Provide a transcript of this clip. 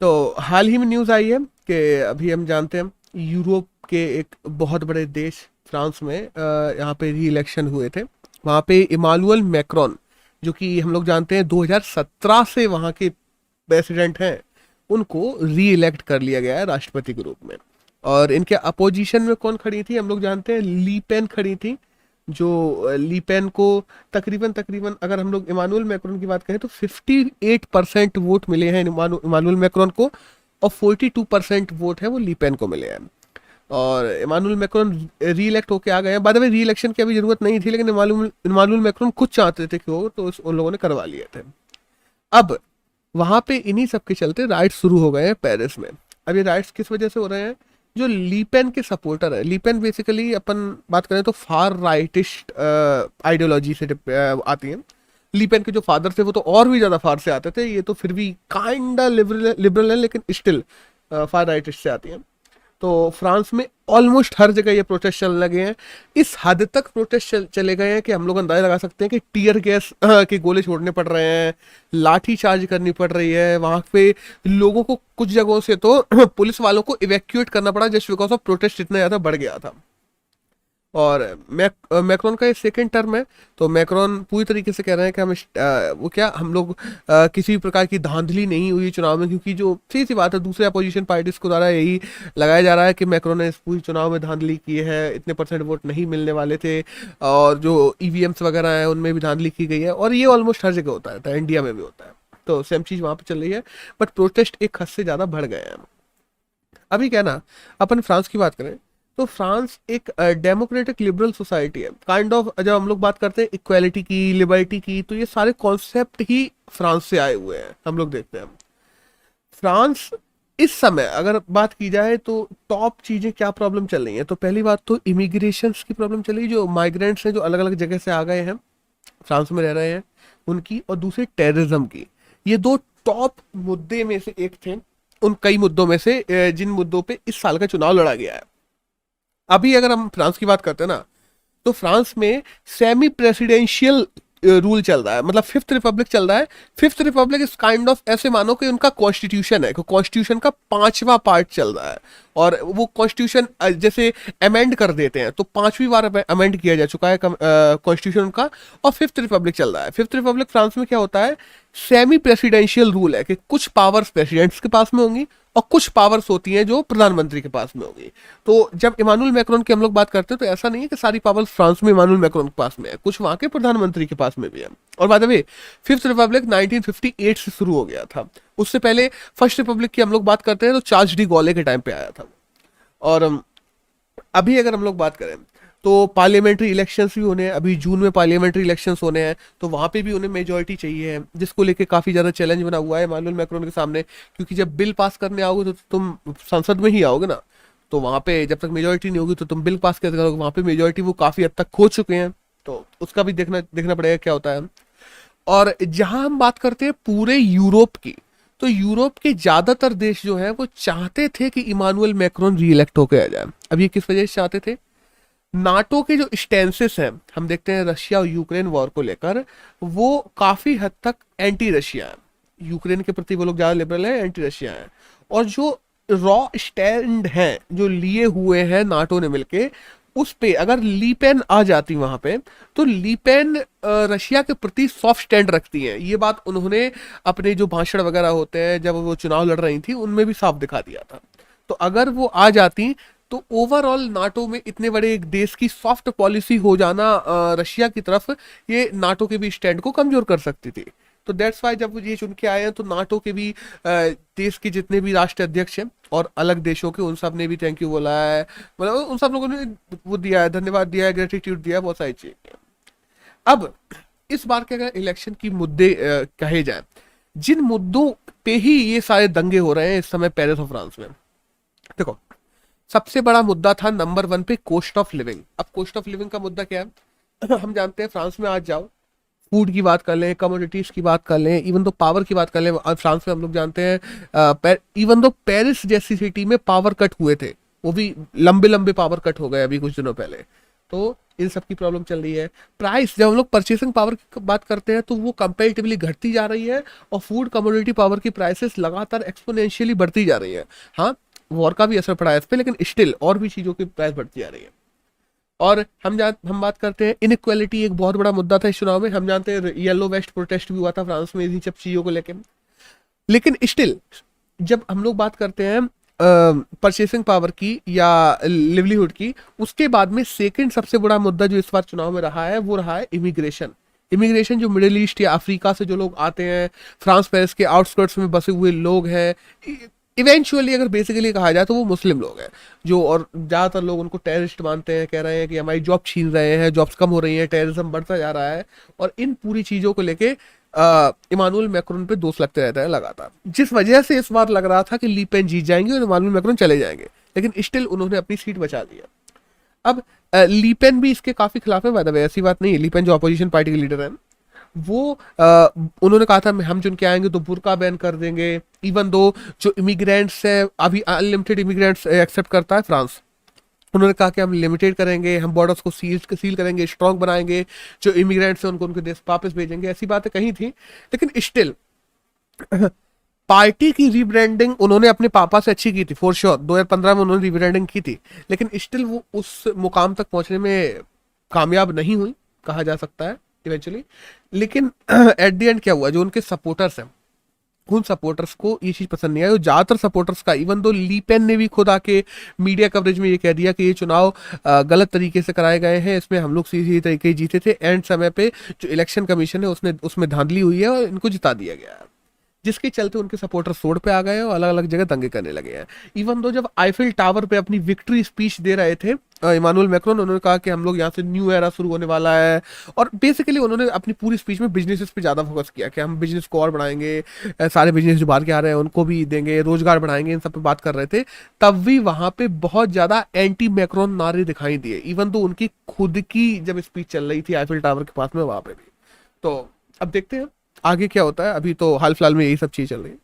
तो हाल ही में न्यूज़ आई है कि अभी हम जानते हैं यूरोप के एक बहुत बड़े देश फ्रांस में यहाँ पे री इलेक्शन हुए थे। वहाँ पे इमानुअल मैक्रोन, जो कि हम लोग जानते हैं 2017 से वहाँ के प्रेसिडेंट हैं, उनको री इलेक्ट कर लिया गया है राष्ट्रपति के रूप में। और इनके अपोजिशन में कौन खड़ी थी हम लोग जानते हैं, ली पेन खड़ी थी। जो ली पेन को तकरीबन तकरीबन अगर हम लोग इमानुअल मैक्रोन की बात करें तो 58% वोट मिले हैं इमानुअल मैक्रोन को, और 42% वोट है वो ली पेन को मिले हैं। और इमानुअल मैक्रोन री इलेक्ट होके आ गए हैं। बाद में री इलेक्शन की अभी जरूरत नहीं थी, लेकिन इमानुअल मैक्रोन खुद चाहते थे कि हो, तो उन लोगों ने करवा लिए थे। अब वहां पे इन्हीं सब के चलते राइट्स शुरू हो गए हैं पेरिस में। अब ये राइट्स किस वजह से हो रहे हैं? जो लीपेन के सपोर्टर है, लीपेन बेसिकली अपन बात करें तो फार राइटिस्ट आइडियोलॉजी से आती है। लीपेन के जो फादर थे वो तो और भी ज्यादा फार से आते थे, ये तो फिर भी काइंडा लिबरल है, लेकिन स्टिल फार राइटिस्ट से आती है। तो फ्रांस में ऑलमोस्ट हर जगह ये प्रोटेस्ट चलने लगे हैं। इस हद तक प्रोटेस्ट चले गए हैं कि हम लोग अंदाजा लगा सकते हैं कि टीयर गैस के गोले छोड़ने पड़ रहे हैं, लाठी चार्ज करनी पड़ रही है। वहां पे लोगों को कुछ जगहों से तो पुलिस वालों को इवैक्यूएट करना पड़ा जस्ट बिकॉज ऑफ प्रोटेस्ट इतना ज्यादा बढ़ गया था। और मैक्रोन का ये सेकेंड टर्म है, तो मैक्रोन पूरी तरीके से कह रहे हैं कि वो क्या हम लोग किसी भी प्रकार की धांधली नहीं हुई चुनाव में, क्योंकि जो सही सी बात है दूसरे अपोजिशन पार्टीज को द्वारा यही लगाया जा रहा है कि मैक्रोन ने इस पूरी चुनाव में धांधली की है, इतने परसेंट वोट नहीं मिलने वाले थे, और जो ईवीएम्स वगैरह हैं उनमें भी धांधली की गई है। और ये ऑलमोस्ट हर जगह होता है, इंडिया में भी होता है, तो सेम चीज़ वहाँ पर चल रही है। बट प्रोटेस्ट एक हद से ज़्यादा बढ़ गए हैं। अभी क्या ना, अपन फ्रांस की बात करें तो फ्रांस एक डेमोक्रेटिक लिबरल सोसाइटी है काइंड ऑफ। जब हम लोग बात करते हैं इक्वालिटी की, लिबर्टी की, तो ये सारे कॉन्सेप्ट ही फ्रांस से आए हुए हैं। हम लोग देखते हैं फ्रांस इस समय अगर बात की जाए तो टॉप चीजें क्या प्रॉब्लम चल रही हैं, तो पहली बात तो इमिग्रेशन की प्रॉब्लम चल रही है। जो माइग्रेंट्स हैं जो अलग अलग जगह से आ गए हैं फ्रांस में रह रहे हैं उनकी, और दूसरे टेररिज्म की। ये दो टॉप मुद्दे में से एक थे उन कई मुद्दों में से जिन मुद्दों पे इस साल का चुनाव लड़ा गया है। अभी अगर हम फ्रांस की बात करते हैं ना, तो फ्रांस में सेमी प्रेसिडेंशियल रूल चल रहा है, मतलब फिफ्थ रिपब्लिक चल रहा है। फिफ्थ रिपब्लिक इस काइंड ऑफ ऐसे मानो कि उनका कॉन्स्टिट्यूशन है, कॉन्स्टिट्यूशन का पांचवा पार्ट चल रहा है। और वो कॉन्स्टिट्यूशन जैसे अमेंड कर देते हैं, तो पांचवी बार अमेंड किया जा चुका है कॉन्स्टिट्यूशन का, और फिफ्थ रिपब्लिक चल रहा है। फिफ्थ रिपब्लिक फ्रांस में क्या होता है, सेमी प्रेसिडेंशियल रूल है कि कुछ पावर्स प्रेसिडेंट्स के पास में होंगी और कुछ पावर्स होती हैं जो प्रधानमंत्री के पास में होगी। तो जब इमानुअल मैक्रोन की हम लोग बात करते हैं तो ऐसा नहीं है कि सारी पावर्स फ्रांस में इमानुअल मैक्रोन के पास में है, कुछ वहां के प्रधानमंत्री के पास में भी है। और by the way fifth Republic 1958 से शुरू हो गया था। उससे पहले फर्स्ट रिपब्लिक की हम लोग बात करते हैं तो चार्ल्स डी गॉले के टाइम पे आया था। और अभी अगर हम लोग बात करें तो पार्लियामेंट्री इलेक्शंस भी होने हैं, अभी जून में पार्लियामेंट्री इलेक्शंस होने हैं, तो वहां पे भी उन्हें मेजोरिटी चाहिए है, जिसको लेके काफी ज्यादा चैलेंज बना हुआ है इमानुअल मैक्रोन के सामने। क्योंकि जब बिल पास करने आओगे तो तुम संसद में ही आओगे ना, तो वहां पे जब तक मेजोरिटी नहीं होगी तो तुम बिल पास कैसे करोगे? वहां पे मेजोरिटी वो काफी हद तक खो चुके हैं, तो उसका भी देखना पड़ेगा क्या होता है। और जहां हम बात करते हैं पूरे यूरोप की, तो यूरोप के ज्यादातर देश जो है वो चाहते थे कि इमानुअल मैक्रोन री इलेक्ट होकर आ जाए। अब ये किस वजह से चाहते थे? नाटो के जो स्टेंसेस हैं, हम देखते हैं रशिया और यूक्रेन वॉर को लेकर, वो काफी हद तक एंटी रशिया है। यूक्रेन के प्रति वो लोग ज्यादा लिबरल है, एंटी रशिया है। और जो रॉ स्टैंड हैं जो लिए हुए हैं नाटो ने मिलके, उस पे अगर लीपेन आ जाती वहां पे, तो लीपेन रशिया के प्रति सॉफ्ट स्टैंड रखती हैं। ये बात उन्होंने अपने जो भाषण वगैरह होते हैं जब वो चुनाव लड़ रही थी उनमें भी साफ दिखा दिया था। तो अगर वो आ जाती तो ओवरऑल नाटो में इतने बड़े एक देश की सॉफ्ट पॉलिसी हो जाना रशिया की तरफ, ये नाटो के भी स्टैंड को कमजोर कर सकती थी। तो दैट्स वाई जब ये चुन के आए हैं तो नाटो के भी देश के जितने भी राष्ट्र अध्यक्ष हैं और अलग देशों के, उन सब ने भी थैंक यू बोला है, मतलब उन सब लोगों ने वो दिया है, धन्यवाद दिया है, ग्रेटिट्यूड दिया है, बहुत सारी चीजें। अब इस बार के अगर इलेक्शन की मुद्दे कहे जाए, जिन मुद्दों पे ही ये सारे दंगे हो रहे हैं इस समय पेरिस और फ्रांस में, देखो सबसे बड़ा मुद्दा था नंबर 1 पे कॉस्ट ऑफ लिविंग। अब कॉस्ट ऑफ लिविंग का मुद्दा क्या है? हम जानते हैं फ्रांस में आज जाओ, फूड की बात कर लें, कमोडिटीज की बात कर लें, इवन तो पावर की बात कर लें, फ्रांस में हम लोग जानते हैं इवन तो पेरिस जैसी सिटी में पावर कट हुए थे, वो भी लंबे लंबे पावर कट हो गए अभी कुछ दिनों पहले। तो इन सब की प्रॉब्लम चल रही है। प्राइस, जब हम लोग परचेसिंग पावर की बात करते हैं तो वो कंपेरेटिवली घटती जा रही है, और फूड कमोडिटी पावर की प्राइसेस लगातार एक्सपोनेंशियली बढ़ती जा रही है। हाँ, वॉर का भी असर पड़ा है इस पे, लेकिन स्टिल और भी चीज़ों की प्राइस बढ़ती जा रही है। और हम बात करते हैं इनइक्वालिटी, एक बहुत बड़ा मुद्दा था इस चुनाव में। हम जानते हैं येलो वेस्ट प्रोटेस्ट भी हुआ था फ्रांस में इन्हीं सब चीज़ों को लेके। लेकिन स्टिल जब हम लोग बात करते हैं परचेसिंग पावर की या लिवलीहुड की, उसके बाद में सेकंड सबसे बड़ा मुद्दा जो इस बार चुनाव में रहा है वो रहा है इमिग्रेशन। इमिग्रेशन, जो मिडिल ईस्ट या अफ्रीका से जो लोग आते हैं, फ्रांस पेरिस के आउटस्कर्ट्स में बसे हुए लोग हैं, इवेंचुअली अगर बेसिकली कहा जाए तो वो मुस्लिम लोग हैं जो, और ज़्यादातर लोग उनको टेररिस्ट मानते हैं, कह रहे हैं कि हमारी जॉब छीन रहे हैं, जॉब्स कम हो रही हैं, टेररिज्म बढ़ता जा रहा है। और इन पूरी चीज़ों को लेके इमानुएल मैक्रोन पे दोष लगते रहता है लगातार, जिस वजह से इस बार लग रहा था कि ली पेन जीत जाएंगे और इमानुएल मैक्रोन चले जाएंगे, लेकिन स्टिल उन्होंने अपनी सीट बचा ली है। अब ली पेन भी इसके काफी खिलाफ है, बाय द वे, ऐसी बात नहीं है। ली पेन जो अपोजिशन पार्टी के लीडर हैं, वो उन्होंने कहा था हम चुन के आएंगे तो बुर्का बैन कर देंगे। इवन दो जो इमिग्रेंट्स है, अभी अनलिमिटेड इमिग्रेंट्स एक्सेप्ट करता है फ्रांस, उन्होंने कहा कि हम लिमिटेड करेंगे, हम बॉर्डर्स को सील करेंगे, स्ट्रॉन्ग बनाएंगे, जो इमिग्रेंट्स हैं उनको उनके देश वापस भेजेंगे, ऐसी बातें कही थी। लेकिन स्टिल पार्टी की रीब्रांडिंग उन्होंने अपने पापा से अच्छी की थी, फॉर श्योर। 2015 में उन्होंने रीब्रांडिंग की थी, लेकिन स्टिल वो उस मुकाम तक पहुंचने में कामयाब नहीं हुई, कहा जा सकता है इवेंचुअली। लेकिन एट द एंड क्या हुआ, जो उनके सपोर्टर्स हैं, उन सपोर्टर्स को ये चीज पसंद नहीं आई। और ज्यादातर सपोर्टर्स का, इवन दो ली पेन ने भी खुद आके मीडिया कवरेज में ये कह दिया कि ये चुनाव गलत तरीके से कराए गए हैं, इसमें हम लोग सीधी तरीके जीते थे, एंड समय पे जो इलेक्शन कमीशन है उसने उसमें धांधली हुई है और इनको जिता दिया गया है, जिसके चलते उनके सपोर्टर रोड पे आ गए और अलग अलग जगह दंगे करने लगे हैं। इवन दो जब आईफिल टावर पे अपनी विक्ट्री स्पीच दे रहे थे इमानुएल मैक्रोन, उन्होंने कहा कि हम लोग यहाँ से न्यू एरा शुरू होने वाला है, और बेसिकली उन्होंने अपनी पूरी स्पीच में बिजनेसेस पे ज़्यादा फोकस किया कि हम बिजनेस को और बढ़ाएंगे, सारे बिजनेस जो बाहर के आ रहे हैं उनको भी देंगे, रोजगार बढ़ाएंगे, इन सब पे बात कर रहे थे। तब भी वहाँ पे बहुत ज़्यादा एंटी मैक्रोन नारे दिखाई दिए, इवन दो उनकी खुद की जब स्पीच चल रही थी आईफिल टावर के पास में, वहाँ पे भी। तो अब देखते हैं आगे क्या होता है, अभी तो हाल फिलहाल में यही सब चीज़ चल रही है।